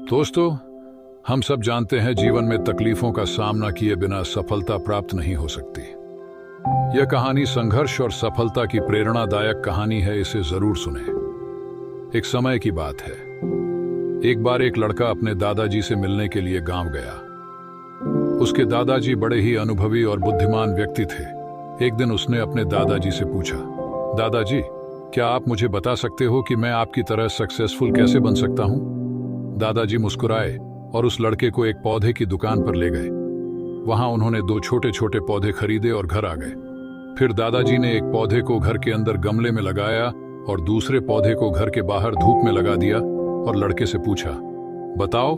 दोस्तों, हम सब जानते हैं जीवन में तकलीफों का सामना किए बिना सफलता प्राप्त नहीं हो सकती। यह कहानी संघर्ष और सफलता की प्रेरणादायक कहानी है, इसे जरूर सुने। एक समय की बात है। एक बार एक लड़का अपने दादाजी से मिलने के लिए गांव गया। उसके दादाजी बड़े ही अनुभवी और बुद्धिमान व्यक्ति थे। एक दिन उसने अपने दादाजी से पूछा, दादाजी, क्या आप मुझे बता सकते हो कि मैं आपकी तरह सक्सेसफुल कैसे बन सकता हूं? दादाजी मुस्कुराए और उस लड़के को एक पौधे की दुकान पर ले गए। वहां उन्होंने 2 छोटे छोटे पौधे खरीदे और घर आ गए। फिर दादाजी ने एक पौधे को घर के अंदर गमले में लगाया और दूसरे पौधे को घर के बाहर धूप में लगा दिया और लड़के से पूछा, बताओ,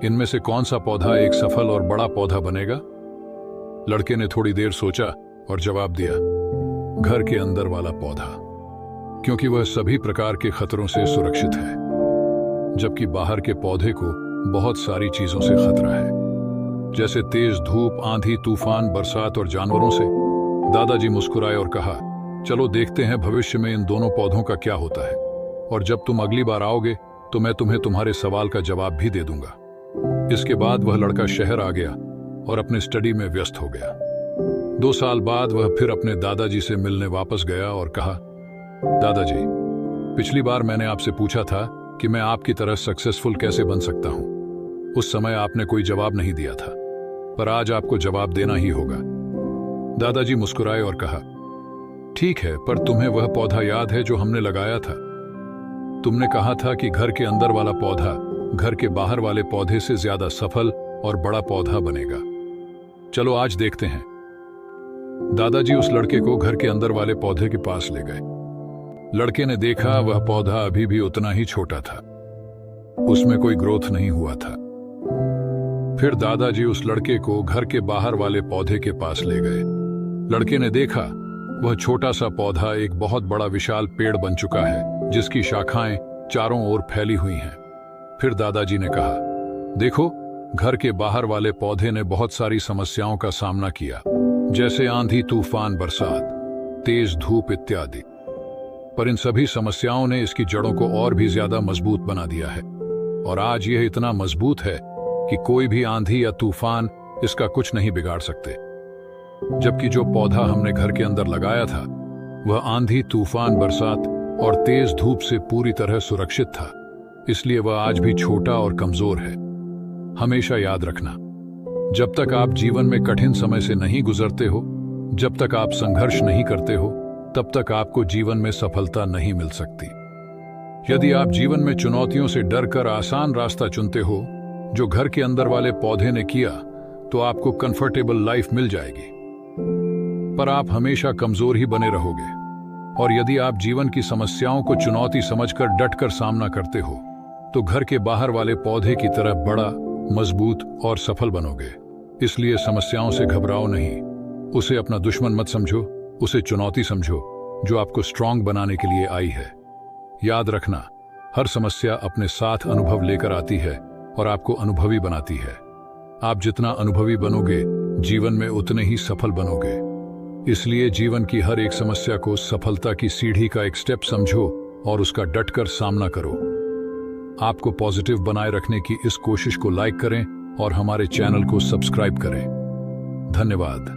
इनमें से कौन सा पौधा एक सफल और बड़ा पौधा बनेगा? लड़के ने थोड़ी देर सोचा और जवाब दिया, घर के अंदर वाला पौधा, क्योंकि वह सभी प्रकार के खतरों से सुरक्षित है, जबकि बाहर के पौधे को बहुत सारी चीजों से खतरा है, जैसे तेज धूप, आंधी, तूफान, बरसात और जानवरों से। दादाजी मुस्कुराए और कहा, चलो देखते हैं भविष्य में इन दोनों पौधों का क्या होता है, और जब तुम अगली बार आओगे तो मैं तुम्हें तुम्हारे सवाल का जवाब भी दे दूंगा। इसके बाद वह लड़का शहर आ गया और अपने स्टडी में व्यस्त हो गया। 2 साल बाद वह फिर अपने दादाजी से मिलने वापस गया और कहा, दादाजी, पिछली बार मैंने आपसे पूछा था कि मैं आपकी तरह सक्सेसफुल कैसे बन सकता हूं। उस समय आपने कोई जवाब नहीं दिया था, पर आज आपको जवाब देना ही होगा। दादाजी मुस्कुराए और कहा, ठीक है, पर तुम्हें वह पौधा याद है जो हमने लगाया था? तुमने कहा था कि घर के अंदर वाला पौधा घर के बाहर वाले पौधे से ज्यादा सफल और बड़ा पौधा बनेगा। चलो आज देखते हैं। दादाजी उस लड़के को घर के अंदर वाले पौधे के पास ले गए। लड़के ने देखा वह पौधा अभी भी उतना ही छोटा था, उसमें कोई ग्रोथ नहीं हुआ था। फिर दादाजी उस लड़के को घर के बाहर वाले पौधे के पास ले गए। लड़के ने देखा वह छोटा सा पौधा एक बहुत बड़ा विशाल पेड़ बन चुका है, जिसकी शाखाएं चारों ओर फैली हुई हैं। फिर दादाजी ने कहा, देखो, घर के बाहर वाले पौधे ने बहुत सारी समस्याओं का सामना किया, जैसे आंधी, तूफान, बरसात, तेज धूप इत्यादि, पर इन सभी समस्याओं ने इसकी जड़ों को और भी ज्यादा मजबूत बना दिया है, और आज यह इतना मजबूत है कि कोई भी आंधी या तूफान इसका कुछ नहीं बिगाड़ सकते। जबकि जो पौधा हमने घर के अंदर लगाया था, वह आंधी, तूफान, बरसात और तेज धूप से पूरी तरह सुरक्षित था, इसलिए वह आज भी छोटा और कमजोर है। हमेशा याद रखना, जब तक आप जीवन में कठिन समय से नहीं गुजरते हो, जब तक आप संघर्ष नहीं करते हो, तब तक आपको जीवन में सफलता नहीं मिल सकती। यदि आप जीवन में चुनौतियों से डरकर आसान रास्ता चुनते हो, जो घर के अंदर वाले पौधे ने किया, तो आपको कंफर्टेबल लाइफ मिल जाएगी, पर आप हमेशा कमजोर ही बने रहोगे। और यदि आप जीवन की समस्याओं को चुनौती समझकर डटकर सामना करते हो, तो घर के बाहर वाले पौधे की तरह बड़ा, मजबूत और सफल बनोगे। इसलिए समस्याओं से घबराओ नहीं, उसे अपना दुश्मन मत समझो, उसे चुनौती समझो जो आपको स्ट्रांग बनाने के लिए आई है। याद रखना, हर समस्या अपने साथ अनुभव लेकर आती है और आपको अनुभवी बनाती है। आप जितना अनुभवी बनोगे, जीवन में उतने ही सफल बनोगे। इसलिए जीवन की हर एक समस्या को सफलता की सीढ़ी का एक स्टेप समझो और उसका डटकर सामना करो। आपको पॉजिटिव बनाए रखने की इस कोशिश को लाइक करें और हमारे चैनल को सब्सक्राइब करें। धन्यवाद।